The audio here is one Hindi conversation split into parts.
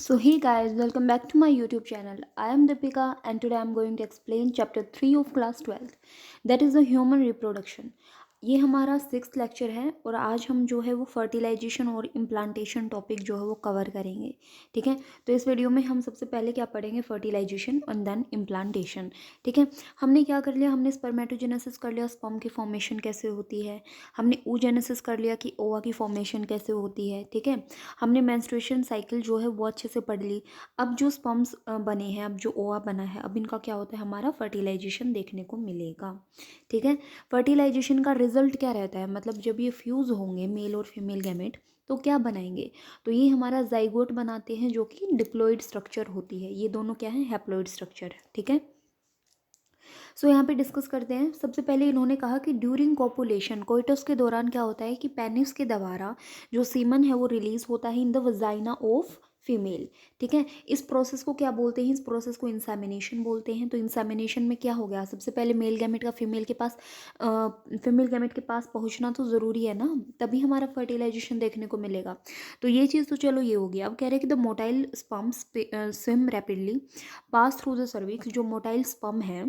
So hey guys, welcome back to my YouTube channel. I am Deepika and today I am going to explain chapter 3 of class 12, that is the human reproduction. ये हमारा 6th लेक्चर है और आज हम जो है वो फर्टिलाइजेशन और इम्प्लांटेशन टॉपिक जो है वो कवर करेंगे। ठीक है, तो इस वीडियो में हम सबसे पहले क्या पढ़ेंगे, फर्टिलाइजेशन एंड देन इम्प्लांटेशन। ठीक है, हमने क्या कर लिया, हमने स्पर्मेटोजेनेसिस कर लिया, स्पर्म की फॉर्मेशन कैसे होती है। हमने oogenesis कर लिया कि ओवा की फॉर्मेशन कैसे होती है। ठीक है, हमने मेंस्ट्रुएशन साइकिल जो है वो अच्छे से पढ़ ली। अब जो स्पर्म्स बने हैं, अब जो ओवा बना है, अब इनका क्या होता है, हमारा फर्टिलाइजेशन देखने को मिलेगा। ठीक है, फर्टिलाइजेशन का रिजल्ट क्या रहता है, मतलब जब ये फ्यूज़ होंगे मेल और फीमेल गैमेट तो क्या बनाएंगे, तो ये हमारा जाइगोट बनाते हैं जो कि डिप्लॉइड स्ट्रक्चर होती है। ये दोनों क्या है, हैप्लॉइड स्ट्रक्चर है। ठीक है, सो यहाँ पे डिस्कस करते हैं। सबसे पहले इन्होंने कहा कि ड्यूरिंग कॉपुलेशन, कोइटस के दौरान क्या होता है कि पेनिस के द्वारा जो सीमन है वो रिलीज होता है in the vagina of female. ठीक है, इस प्रोसेस को क्या बोलते हैं, इस प्रोसेस को इंसेमिनेशन बोलते हैं। तो इंसेमिनेशन में क्या हो गया, सबसे पहले मेल गैमेट का फीमेल गैमेट के पास पहुंचना तो ज़रूरी है ना, तभी हमारा फर्टिलाइजेशन देखने को मिलेगा। तो ये चीज़ तो चलो ये हो गया। अब कह रहे हैं कि the motile sperms swim rapidly pass through the cervix. जो मोटाइल स्पर्म है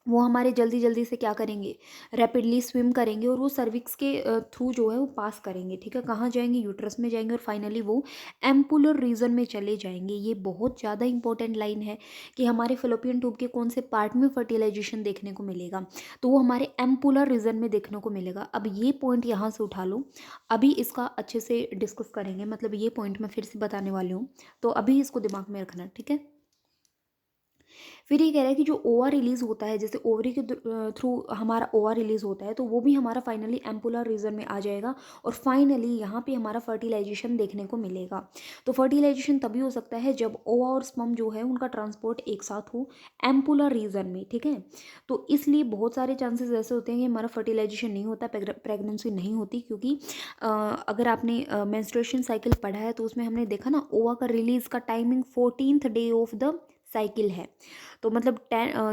वो हमारे जल्दी जल्दी से क्या करेंगे, रैपिडली स्विम करेंगे और वो सर्विक्स के थ्रू जो है वो पास करेंगे। ठीक है, कहाँ जाएंगे, यूट्रस में जाएंगे और फाइनली वो एम्पुलर रीजन में चले जाएंगे। ये बहुत ज़्यादा इंपॉर्टेंट लाइन है कि हमारे फेलोपियन ट्यूब के कौन से पार्ट में फर्टिलाइजेशन देखने को मिलेगा, तो वो हमारे एम्पुलर रीजन में देखने को मिलेगा। अब ये पॉइंट यहाँ से उठा लो, अभी इसका अच्छे से डिस्कस करेंगे, मतलब ये पॉइंट मैं फिर से बताने वाली हूँ, तो अभी इसको दिमाग में रखना। ठीक है, फिर ये कह रहा है कि जो ओवा रिलीज होता है, जैसे ओवरी के थ्रू हमारा ओवा रिलीज होता है, तो वो भी हमारा फाइनली एम्पुलर रीजन में आ जाएगा और फाइनली यहाँ पे हमारा फर्टिलाइजेशन देखने को मिलेगा। तो फर्टिलाइजेशन तभी हो सकता है जब ओवा और स्पर्म जो है उनका ट्रांसपोर्ट एक साथ हो एम्पुलर रीजन में। ठीक है, तो इसलिए बहुत सारे चांसेस ऐसे होते हैं कि हमारा फर्टिलाइजेशन नहीं होता, प्रेगनेंसी नहीं होती, क्योंकि अगर आपने मेंस्ट्रुएशन साइकिल पढ़ा है तो उसमें हमने देखा ना, ओवा का रिलीज का timing 14th day of the cycle है। तो मतलब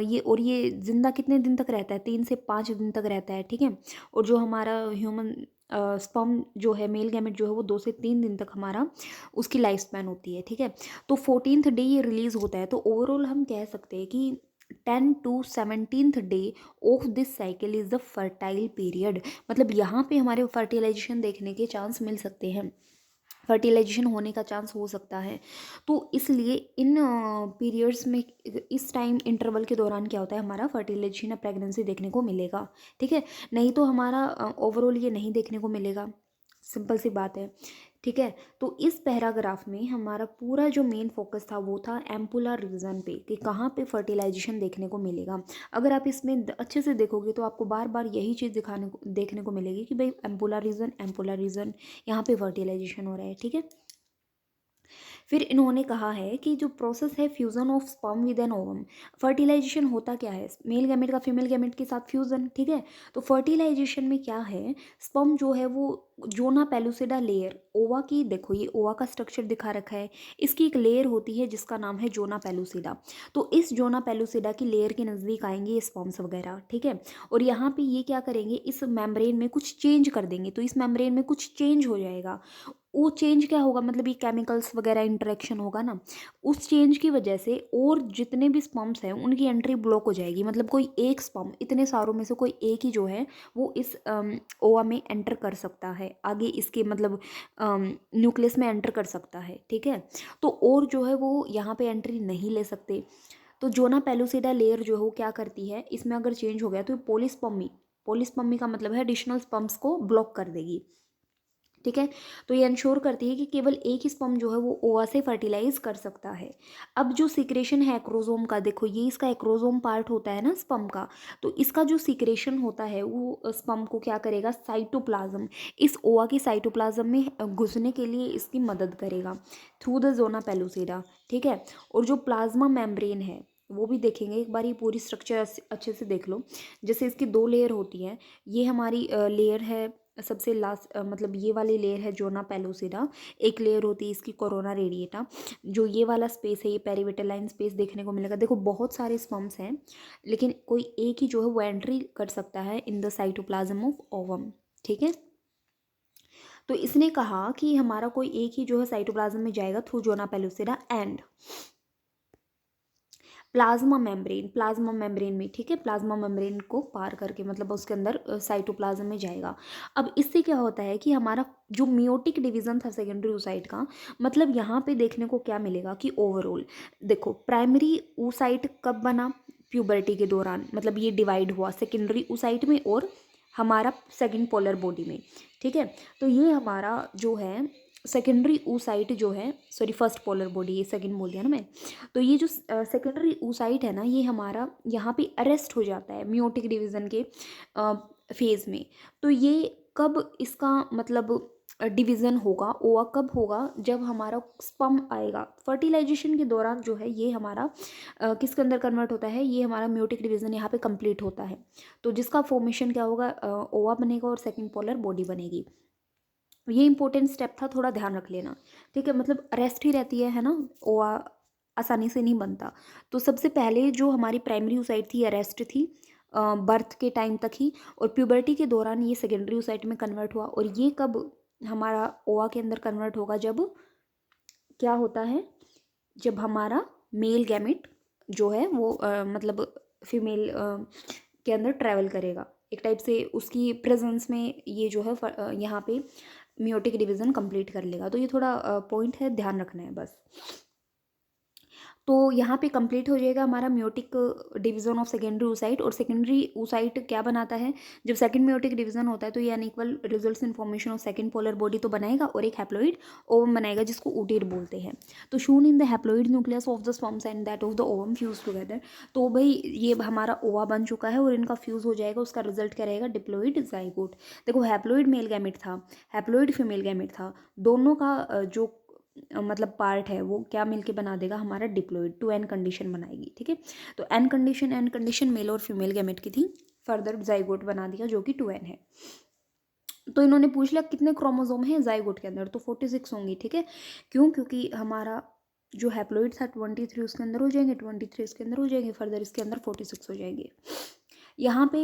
ये जिंदा कितने दिन तक रहता है, 3 से 5 दिन तक रहता है। ठीक है, और जो हमारा ह्यूमन स्पर्म जो है, मेल गैमेट जो है वो 2 से 3 दिन तक हमारा उसकी लाइफ स्पैन होती है। ठीक है, तो 14th डे ये रिलीज होता है। तो ओवरऑल हम कह सकते हैं कि 10 to 17th day of this cycle is the fertile period. मतलब यहाँ पे हमारे फर्टिलाइजेशन देखने के चांस मिल सकते हैं, फर्टिलाइजेशन होने का चांस हो सकता है। तो इसलिए इन पीरियड्स में, इस टाइम इंटरवल के दौरान क्या होता है, हमारा फर्टिलाइजेशन या प्रेगनेंसी देखने को मिलेगा। ठीक है, नहीं तो हमारा ओवरऑल ये नहीं देखने को मिलेगा, सिंपल सी बात है। ठीक है, तो इस पैराग्राफ में हमारा पूरा जो मेन फोकस था वो था एम्पुलर रीजन पे, कि कहाँ पे फर्टिलाइजेशन देखने को मिलेगा। अगर आप इसमें अच्छे से देखोगे तो आपको बार बार यही चीज़ देखने को मिलेगी कि भाई एम्पुलर रीजन यहाँ पे फर्टिलाइजेशन हो रहा है। ठीक है, फिर इन्होंने कहा है कि जो प्रोसेस है fusion of sperm with an ovum, fertilization होता क्या है, मेल गैमेट का फीमेल गैमेट के साथ फ्यूजन। ठीक है, तो फर्टिलाइजेशन में क्या है, स्पर्म जो है वो जोना पेलुसिडा लेयर, ओवा की, देखो ये ओवा का स्ट्रक्चर दिखा रखा है, इसकी एक लेयर होती है जिसका नाम है जोना पेलुसिडा। तो इस जोना पेलुसिडा की लेयर के नज़दीक आएंगे ये स्पर्म्स वगैरह। ठीक है, और यहाँ पे ये क्या करेंगे, इस मेम्ब्रेन में कुछ चेंज कर देंगे, तो इस मेम्ब्रेन में कुछ चेंज हो जाएगा। वो चेंज क्या होगा, मतलब ये केमिकल्स वगैरह इंटरेक्शन होगा ना, उस चेंज की वजह से और जितने भी स्पर्म्स हैं उनकी एंट्री ब्लॉक हो जाएगी। मतलब कोई एक स्पर्म, इतने सारों में से कोई एक ही जो है वो इस ओवा में एंटर कर सकता है, आगे इसके मतलब न्यूक्लियस में एंटर कर सकता है। ठीक है, तो और जो है वो यहाँ पे एंट्री नहीं ले सकते। तो जोना पेलुसिडा लेयर जो है वो क्या करती है, इसमें अगर चेंज हो गया तो पोलिस्पर्मी का मतलब है एडिशनल स्पर्म्स को ब्लॉक कर देगी। ठीक है, तो ये इंश्योर करती है कि केवल एक ही स्पर्म जो है वो ओवा से फर्टिलाइज कर सकता है। अब जो सिक्रेशन है एक्रोजोम का, देखो ये इसका एक्रोजोम पार्ट होता है ना स्पर्म का, तो इसका जो सिक्रेशन होता है वो स्पर्म को क्या करेगा, साइटोप्लाज्म, इस ओवा की साइटोप्लाज्म में घुसने के लिए इसकी मदद करेगा थ्रू द जोना पेलुसिडा। ठीक है, और जो प्लाज्मा मेम्ब्रेन है वो भी देखेंगे एक बार, ये पूरी स्ट्रक्चर अच्छे से देख लो। जैसे इसकी 2 लेयर होती हैं, ये हमारी लेयर है सबसे लास्ट, मतलब ये वाली लेयर है जोना पेलुसिडा, एक लेयर होती है इसकी कोरोना रेडिएटा। जो ये वाला स्पेस है ये पेरिविटेलाइन स्पेस देखने को मिलेगा। देखो बहुत सारे स्पर्म्स हैं लेकिन कोई एक ही जो है वो एंट्री कर सकता है in the cytoplasm of ovum. ठीक है, तो इसने कहा कि हमारा कोई एक ही जो है साइटोप्लाज्म में जाएगा through zona pellucida and plasma membrane में, ठीक है, प्लाज्मा मेम्ब्रेन को पार करके, मतलब उसके अंदर साइटोप्लाज्म में जाएगा। अब इससे क्या होता है कि हमारा जो मियोटिक डिवीजन था सेकेंडरी oocyte का, मतलब यहाँ पे देखने को क्या मिलेगा कि ओवरऑल देखो प्राइमरी oocyte कब बना, प्यूबर्टी के दौरान, मतलब ये डिवाइड हुआ सेकेंडरी oocyte में और हमारा सेकेंड पोलर बॉडी में, ठीक है। तो ये हमारा जो है सेकेंडरी oocyte जो है, सॉरी फर्स्ट पोलर बॉडी, ये सेकेंड बोल दिया ना मैं। तो ये जो सेकेंडरी oocyte है ना, ये हमारा यहाँ पे अरेस्ट हो जाता है मियोटिक डिवीज़न के फेज़ में। तो ये कब इसका मतलब डिवीज़न होगा, ओवा कब होगा, जब हमारा स्पर्म आएगा फर्टिलाइजेशन के दौरान जो है, ये हमारा किसके अंदर कन्वर्ट होता है, ये हमारा मियोटिक डिवीज़न यहाँ पे कंप्लीट होता है। तो जिसका फॉर्मेशन क्या होगा, ओवा बनेगा और सेकेंड पोलर बॉडी बनेगी। ये इंपॉर्टेंट स्टेप था, थोड़ा ध्यान रख लेना, ठीक है। मतलब रेस्ट ही रहती है ना, ओवा आसानी से नहीं बनता। तो सबसे पहले जो हमारी प्राइमरी oocyte थी अरेस्ट थी बर्थ के टाइम तक ही, और प्यूबर्टी के दौरान ये सेकेंडरी oocyte में कन्वर्ट हुआ। और ये कब हमारा ओवा के अंदर कन्वर्ट होगा, जब क्या होता है, जब हमारा मेल गैमेट जो है वो मतलब फीमेल के अंदर ट्रैवल करेगा, एक टाइप से उसकी प्रेजेंस में ये जो है यहाँ पे मियोटिक डिवीज़न कंप्लीट कर लेगा। तो ये थोड़ा पॉइंट है, ध्यान रखना है बस। तो यहाँ पे कंप्लीट हो जाएगा हमारा meiotic division of secondary oocyte। और सेकेंडरी oocyte क्या बनाता है, जब सेकेंड मियोटिक डिवीज़न होता है तो ये unequal results in formation of second polar body तो बनाएगा, और एक हैप्लॉइड ओवम बनाएगा जिसको ऊटीर बोलते हैं। तो soon in the haploid nucleus of the sperms and that of the ovum fuse together. तो भाई ये हमारा ओवा बन चुका है और इनका फ्यूज़ हो जाएगा, उसका रिजल्ट क्या रहेगा, डिप्लॉइड जाइगोट। देखो हैप्लॉइड मेल गैमेट था, हैप्लॉइड फीमेल गैमेट था, दोनों का जो मतलब पार्ट है वो क्या मिलके बना देगा, हमारा डिप्लॉइड, टू एन कंडीशन बनाएगी, ठीक है। तो एन कंडीशन मेल और फीमेल गैमेट की थी, फर्दर जाइगोट बना दिया जो कि 2n है। तो इन्होंने पूछ लिया कितने क्रोमोसोम हैं जाइगोट के अंदर, तो 46 होंगी, ठीक है। क्यों, क्योंकि हमारा जो हैप्लॉइड था 23 उसके अंदर हो जाएंगे, 23 इसके अंदर हो जाएंगे, फर्दर इसके अंदर 46 हो जाएंगे। यहाँ पे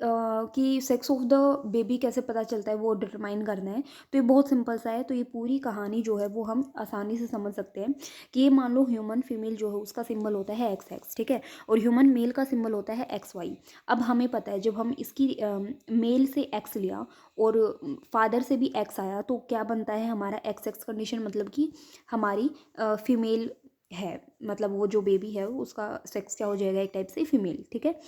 कि सेक्स ऑफ द बेबी कैसे पता चलता है वो डिटरमाइन करना है, तो ये बहुत सिंपल सा है। तो ये पूरी कहानी जो है वो हम आसानी से समझ सकते हैं कि ये मान लो ह्यूमन फीमेल जो है उसका सिंबल होता है XX, ठीक है, और ह्यूमन मेल का सिंबल होता है XY। अब हमें पता है जब हम इसकी मेल से X लिया और फादर से भी X आया, तो क्या बनता है हमारा XX कंडीशन, मतलब कि हमारी फीमेल है, मतलब वो जो बेबी है उसका सेक्स क्या हो जाएगा, एक टाइप से फीमेल, ठीक है।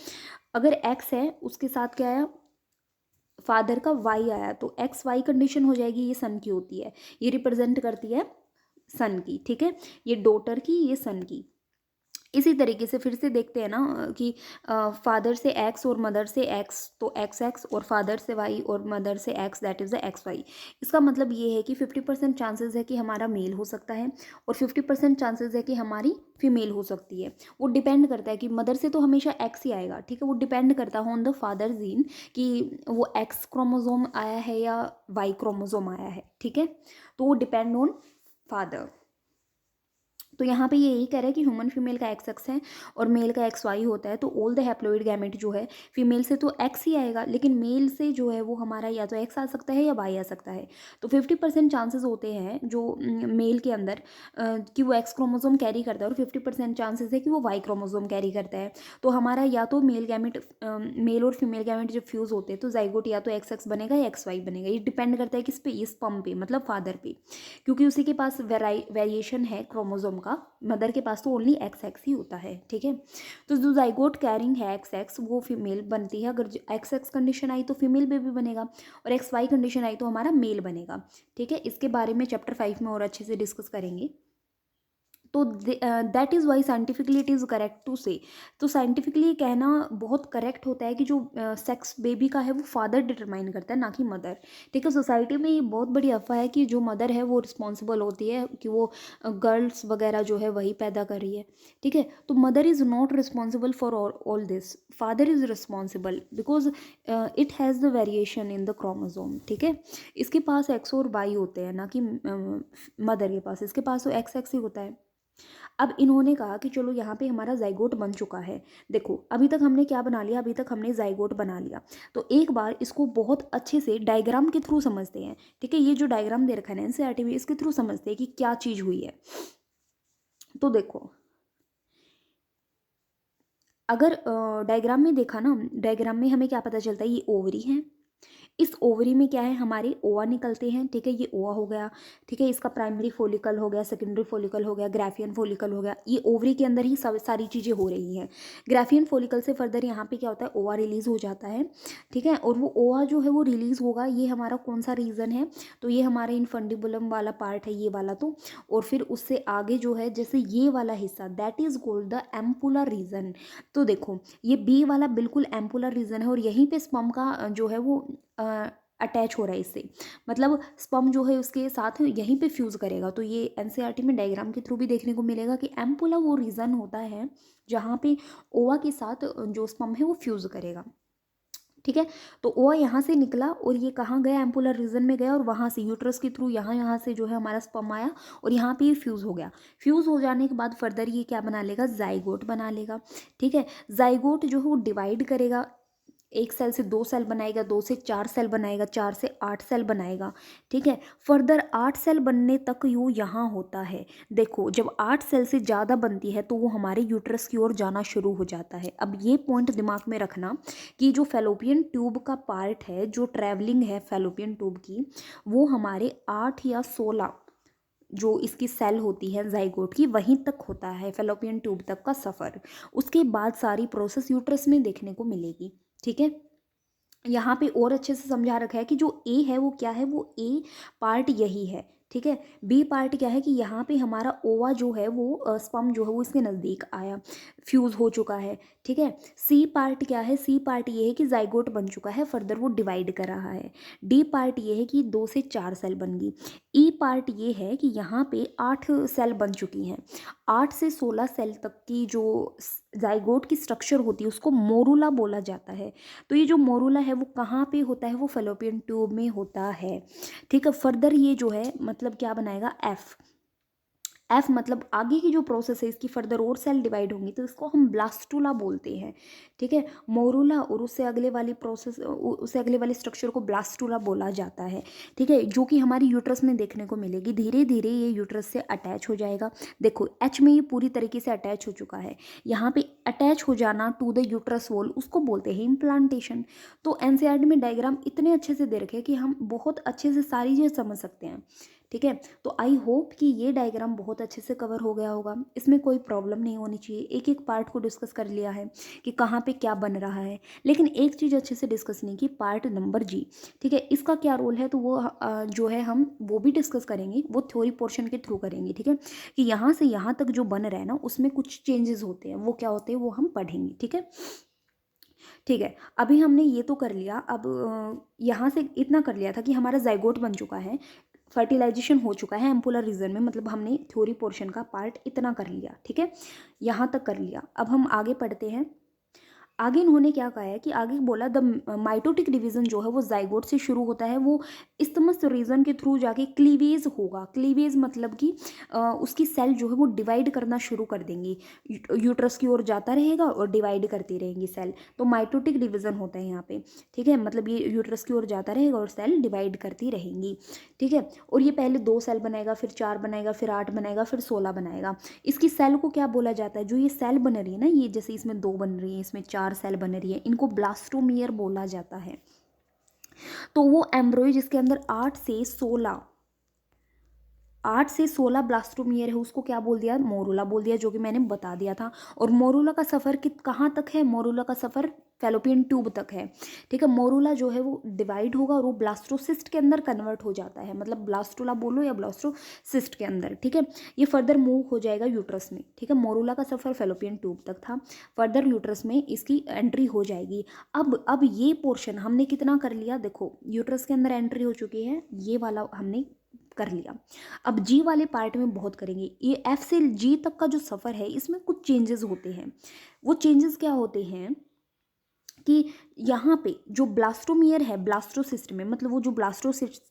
अगर एक्स है उसके साथ क्या आया, फादर का वाई आया, तो एक्स वाई कंडीशन हो जाएगी, ये सन की होती है, ये रिप्रेजेंट करती है सन की, ठीक है, ये डॉटर की, ये सन की। इसी तरीके से फिर से देखते हैं ना कि फादर से एक्स और मदर से एक्स तो एक्स एक्स, और फादर से वाई और मदर से X that is the X Y. इसका मतलब ये है कि 50% चांसेस है कि हमारा मेल हो सकता है और 50% चांसेस है कि हमारी फीमेल हो सकती है। वो डिपेंड करता है कि मदर से तो हमेशा एक्स ही आएगा, ठीक है, वो डिपेंड करता है ऑन द फादर जीन कि वो एक्स क्रोमोजोम आया है या वाई क्रोमोजोम आया है, ठीक है। तो वो डिपेंड ऑन फादर। तो यहाँ पे ये यही कह रहा है कि ह्यूमन फीमेल का एक्स एक्स है और मेल का एक्स वाई होता है। तो ऑल द हैप्लॉइड गैमेट जो है फीमेल से तो एक्स ही आएगा, लेकिन मेल से जो है वो हमारा या तो एक्स आ सकता है या वाई आ सकता है। तो 50% चांसेस होते हैं जो मेल के अंदर कि वो एक्स क्रोमोसोम कैरी करता है, और 50% चांसेस है कि वो वाई क्रोमोसोम कैरी करता है। तो हमारा या तो मेल गैमेट मेल और फीमेल गैमेट जब फ्यूज़ होते हैं तो जाइगोट या तो एक्स एक्स बनेगा या एक्स वाई बनेगा। ये डिपेंड करता है किस पे, इस स्पर्म पे, मतलब फादर पे, क्योंकि उसी के पास वेरिएशन है क्रोमोसोम का। मदर के पास तो ओनली एक्स एक्स ही होता है, ठीक है। तो जो जाइगोट कैरिंग है एक्स एक्स वो फीमेल बनती है। अगर एक्स एक्स कंडीशन आई तो फीमेल बेबी बनेगा, और एक्स वाई कंडीशन आई तो हमारा मेल बनेगा, ठीक है। इसके बारे में चैप्टर 5 में और अच्छे से डिस्कस करेंगे। तो that is why scientifically it is correct to say. तो साइंटिफिकली कहना बहुत करेक्ट होता है कि जो सेक्स बेबी का है वो फादर डिटरमाइन करता है, ना कि मदर, ठीक है। सोसाइटी में ये बहुत बड़ी अफवाह है कि जो मदर है वो रिस्पॉन्सिबल होती है कि वो गर्ल्स वगैरह जो है वही पैदा कर रही है, ठीक है। तो mother is not responsible for all this, father is responsible because it has the variation in the chromosome, ठीक है। इसके पास एक्स और वाई होते हैं, ना कि मदर के पास, इसके पास तो एक्स एक्स ही होता है। अब इन्होंने कहा कि चलो यहाँ पे हमारा ज़ाइगोट बन चुका है। देखो अभी तक हमने क्या बना लिया, अभी तक हमने ज़ाइगोट बना लिया। तो एक बार इसको बहुत अच्छे से डायग्राम के थ्रू समझते हैं, ठीक है। ये जो डायग्राम दे रखा है ना एनसीईआरटी में, इसके थ्रू समझते हैं कि क्या चीज़ हुई है। तो देखो अगर डायग्राम में देखा ना, डायग्राम में हमें क्या पता चलता है, ये ओवरी है। इस ओवरी में क्या है, हमारे ओवा निकलते हैं, ठीक है। ये ओवा हो गया, ठीक है। इसका प्राइमरी फोलिकल हो गया, सेकेंडरी फोलिकल हो गया, ग्राफियन फोलिकल हो गया। ये ओवरी के अंदर ही सब सारी चीज़ें हो रही हैं। ग्राफियन फोलिकल से फर्दर यहाँ पे क्या होता है, ओवा रिलीज हो जाता है, ठीक है। और वो ओवा जो है वो रिलीज होगा, ये हमारा कौन सा रीजन है, तो ये हमारा इनफंडिबुलम वाला पार्ट है, ये वाला। तो और फिर उससे आगे जो है, जैसे ये वाला हिस्सा, that is called the ampullar region. तो देखो ये बी वाला बिल्कुल एम्पुलर रीजन है, और यहीं पे स्पर्म का जो है वो अटैच हो रहा है इससे, मतलब स्पर्म जो है उसके साथ यहीं पे फ्यूज़ करेगा। तो ये एनसीईआरटी में डायग्राम के थ्रू भी देखने को मिलेगा कि एम्पुला वो रीजन होता है जहाँ पे ओवा के साथ जो स्पर्म है वो फ्यूज़ करेगा, ठीक है। तो ओवा यहाँ से निकला और ये कहाँ गया, एम्पुलर रीजन में गया, और वहाँ से यूट्रस के थ्रू यहाँ से जो है हमारा स्पर्म आया और यहाँ पे ये फ्यूज़ हो गया। फ्यूज़ हो जाने के बाद फर्दर ये क्या बना लेगा, जाइगोट बना लेगा, ठीक है। जाइगोट जो है वो डिवाइड करेगा, एक सेल से दो सेल बनाएगा, दो से चार सेल बनाएगा, चार से आठ सेल बनाएगा, ठीक है। फर्दर आठ सेल बनने तक यू यहाँ होता है। देखो जब आठ सेल से ज़्यादा बनती है तो वो हमारे यूट्रस की ओर जाना शुरू हो जाता है। अब ये पॉइंट दिमाग में रखना कि जो फैलोपियन ट्यूब का पार्ट है, जो ट्रैवलिंग है फैलोपियन ट्यूब की, वो हमारे 8 या 16 जो इसकी सेल होती है जाइगोट की, वहीं तक होता है फैलोपियन ट्यूब तक का सफ़र। उसके बाद सारी प्रोसेस यूट्रस में देखने को मिलेगी, ठीक है। यहाँ पे और अच्छे से समझा रखा है कि जो ए है वो क्या है, वो ए पार्ट यही है, ठीक है। बी पार्ट क्या है कि यहाँ पे हमारा ओवा जो है वो स्पर्म जो है वो इसके नज़दीक आया, फ्यूज़ हो चुका है, ठीक है। सी पार्ट क्या है, सी पार्ट ये है कि जाइगोट बन चुका है, फर्दर वो डिवाइड कर रहा है। डी पार्ट ये है कि 2 से 4 सेल बन गई। ई पार्ट ये है कि यहाँ पे 8 सेल बन चुकी हैं। 8 से 16 सेल तक की जो जाइगोट की स्ट्रक्चर होती है उसको मोरूला बोला जाता है। तो ये जो मोरूला है वो कहाँ पे होता है, वो फैलोपियन ट्यूब में होता है, ठीक है। फर्दर ये जो है मतलब क्या बनाएगा, एफ। एफ मतलब आगे की जो प्रोसेस है इसकी फर्दर और सेल डिवाइड होंगी तो इसको हम ब्लास्टुला बोलते हैं, ठीक है। मोरूला और उससे अगले वाली प्रोसेस, उससे अगले वाले स्ट्रक्चर को ब्लास्टुला बोला जाता है, ठीक है। जो कि हमारी यूट्रस में देखने को मिलेगी। धीरे धीरे ये यूट्रस से अटैच हो जाएगा। देखो एच में ये पूरी तरीके से अटैच हो चुका है। यहाँ पे अटैच हो जाना टू द यूट्रस वॉल उसको बोलते हैं इम्प्लांटेशन। तो एनसीईआरटी में डायग्राम इतने अच्छे से दे रखे हैं कि हम बहुत अच्छे से सारी चीज़ समझ सकते हैं, ठीक है। तो आई होप कि ये डायग्राम बहुत अच्छे से कवर हो गया होगा, इसमें कोई प्रॉब्लम नहीं होनी चाहिए। एक एक पार्ट को डिस्कस कर लिया है कि कहाँ पे क्या बन रहा है, लेकिन एक चीज़ अच्छे से डिस्कस नहीं की, पार्ट नंबर जी, ठीक है। इसका क्या रोल है तो वो जो है हम वो भी डिस्कस करेंगे, वो थ्योरी पोर्शन के थ्रू करेंगे, ठीक है। कि यहाँ से यहाँ तक जो बन रहा है ना उसमें कुछ चेंजेस होते हैं, वो क्या होते हैं वो हम पढ़ेंगे, ठीक है। ठीक है, अभी हमने ये तो कर लिया। अब यहाँ से इतना कर लिया था कि हमारा जाइगोट बन चुका है, फर्टिलाइजेशन हो चुका है एम्पुलर रीजन में, मतलब हमने थ्योरी पोर्शन का पार्ट इतना कर लिया, ठीक है। यहाँ तक कर लिया। अब हम आगे पढ़ते हैं। आगे इन्होंने क्या कहा है कि आगे बोला द माइटोटिक डिवीजन जो है वो जाइगोट से शुरू होता है, वो इस्थमस रीजन के थ्रू जाके क्लीवेज होगा। क्लीवेज मतलब कि उसकी सेल जो है वो डिवाइड करना शुरू कर देंगी, यूट्रस की ओर जाता रहेगा और डिवाइड करती रहेंगी सेल। तो माइटोटिक डिवीजन होता है यहाँ पे, ठीक है। मतलब ये यूट्रस की ओर जाता रहेगा और सेल डिवाइड करती रहेंगी, ठीक है। और ये पहले 2 सेल बनाएगा, फिर 4 बनाएगा, फिर 8 बनाएगा, फिर 16 बनाएगा। इसकी सेल को क्या बोला जाता है, जो ये सेल बन रही है ना, ये जैसे इसमें 2 बन रही है, इसमें 4 सेल बन रही है, इनको ब्लास्टोमियर बोला जाता है। तो वो एम्ब्रॉय जिसके अंदर 8 से 16 ब्लास्टोमियर है उसको क्या बोल दिया, मोरूला बोल दिया, जो कि मैंने बता दिया था। और मोरूला का सफ़र कहाँ तक है, मोरूला का सफ़र फैलोपियन ट्यूब तक है, ठीक है। मोरूला जो है वो डिवाइड होगा और वो ब्लास्टोसिस्ट के अंदर कन्वर्ट हो जाता है, मतलब ब्लास्टोला बोलो या ब्लास्टोसिस्ट के अंदर, ठीक है। ये फर्दर मूव हो जाएगा यूट्रस में, ठीक है। मोरूला का सफ़र फैलोपियन ट्यूब तक था, फर्दर यूट्रस में इसकी एंट्री हो जाएगी। अब ये पोर्शन हमने कितना कर लिया, देखो यूट्रस के अंदर एंट्री हो चुकी है, ये वाला हमने कर लिया। अब जी वाले पार्ट में बहुत करेंगे। ये एफ से जी तक का जो सफ़र है इसमें कुछ चेंजेस होते हैं। वो चेंजेस क्या होते हैं कि यहाँ पे जो ब्लास्टोमियर है ब्लास्टोसिस्ट में, मतलब वो जो ब्लास्टोसिस्ट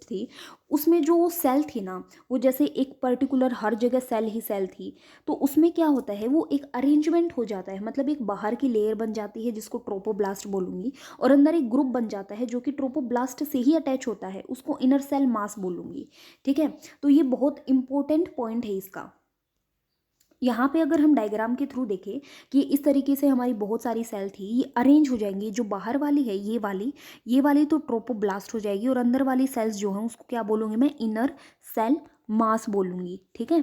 थी उसमें जो वो सेल थी ना, वो जैसे एक पर्टिकुलर हर जगह सेल ही सेल थी, तो उसमें क्या होता है वो एक अरेंजमेंट हो जाता है, मतलब एक बाहर की लेयर बन जाती है जिसको ट्रोपोब्लास्ट बोलूँगी, और अंदर एक ग्रुप बन जाता है जो कि ट्रोपोब्लास्ट से ही अटैच होता है, उसको इनर सेल मास बोलूँगी। ठीक है, तो ये बहुत इंपॉर्टेंट पॉइंट है इसका। यहाँ पे अगर हम डायग्राम के थ्रू देखें कि इस तरीके से हमारी बहुत सारी सेल थी, ये अरेंज हो जाएंगी, जो बाहर वाली है ये वाली तो ट्रोपोब्लास्ट हो जाएगी, और अंदर वाली सेल्स जो हैं उसको क्या बोलूँगी मैं, इनर सेल मास बोलूँगी। ठीक है,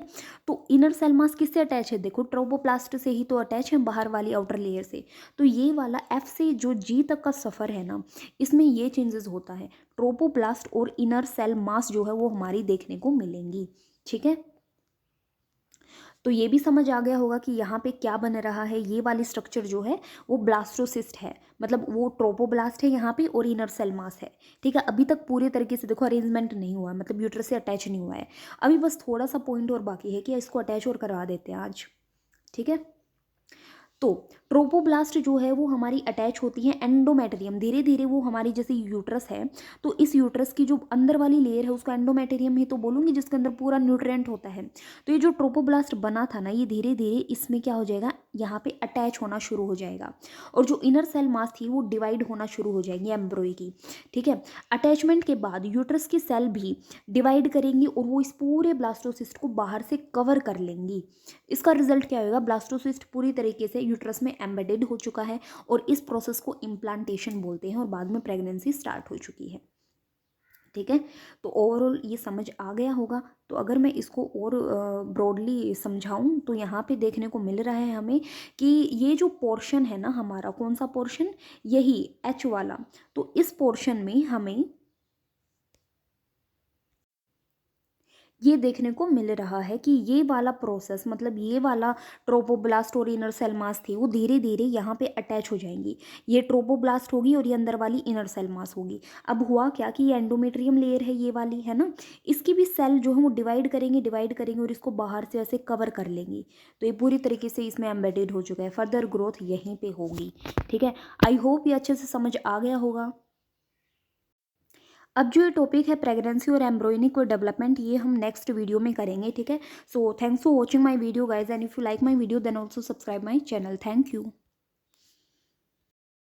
तो इनर सेल मास किससे अटैच है, देखो ट्रोपोप्लास्ट से ही तो अटैच है, बाहर वाली आउटर लेयर से। तो ये वाला एफ से जो जी तक का सफ़र है ना, इसमें ये चेंजेस होता है, ट्रोपोप्लास्ट और इनर सेल मास जो है वो हमारी देखने को मिलेंगी। ठीक है, तो ये भी समझ आ गया होगा कि यहाँ पे क्या बन रहा है, ये वाली स्ट्रक्चर जो है वो ब्लास्टोसिस्ट है, मतलब वो ट्रोपोब्लास्ट है यहाँ पे और इनर सेल मास है। ठीक है, अभी तक पूरे तरीके से देखो अरेंजमेंट नहीं हुआ है, मतलब यूट्रस से अटैच नहीं हुआ है, अभी बस थोड़ा सा पॉइंट और बाकी है कि इसको अटैच और करवा देते हैं आज। ठीक है, तो ट्रोपोब्लास्ट जो है वो हमारी अटैच होती है एंडोमेटेरियम, धीरे धीरे वो हमारी जैसे यूट्रस है, तो इस यूट्रस की जो अंदर वाली लेयर है उसको एंडोमेटेरियम ही तो बोलूँगी, जिसके अंदर पूरा न्यूट्रिएंट होता है। तो ये जो ट्रोपोब्लास्ट बना था ना, ये धीरे धीरे इसमें क्या हो जाएगा, यहाँ पे अटैच होना शुरू हो जाएगा, और जो इनर सेल मास थी वो डिवाइड होना शुरू हो जाएगी एम्ब्रॉय की। ठीक है, अटैचमेंट के बाद यूट्रस की सेल भी डिवाइड करेंगी और वो इस पूरे ब्लास्टोसिस्ट को बाहर से कवर कर लेंगी। इसका रिजल्ट क्या होगा, ब्लास्टोसिस्ट पूरी तरीके से यूट्रस में एम्बेडेड हो चुका है, और इस प्रोसेस को इम्प्लांटेशन बोलते हैं, और बाद में प्रेगनेंसी स्टार्ट हो चुकी है। ठीक है, तो ओवरऑल ये समझ आ गया होगा। तो अगर मैं इसको और ब्रॉडली समझाऊं तो यहाँ पे देखने को मिल रहा है हमें कि ये जो पोर्शन है ना हमारा, कौन सा पोर्शन, यही एच वाला, तो इस पोर्शन में हमें ये देखने को मिल रहा है कि ये वाला प्रोसेस, मतलब ये वाला ट्रोपोब्लास्ट और इनर सेल मास थी वो धीरे धीरे यहाँ पे अटैच हो जाएंगी, ये ट्रोपोब्लास्ट होगी और ये अंदर वाली इनर सेल मास होगी। अब हुआ क्या कि ये एंडोमेट्रियम लेयर है, ये वाली है ना, इसकी भी सेल जो है वो डिवाइड करेंगे और इसको बाहर से ऐसे कवर कर लेंगी, तो ये पूरी तरीके से इसमें एम्बेडेड हो चुका है, फर्दर ग्रोथ यहीं पर होगी। ठीक है, आई होप ये अच्छे से समझ आ गया होगा। अब जो ये टॉपिक है प्रेगनेंसी और एम्ब्रॉयनिक डेवलपमेंट, ये हम नेक्स्ट वीडियो में करेंगे। ठीक है, so thanks for watching my video guys, and if you like my video then also subscribe my channel. Thank you.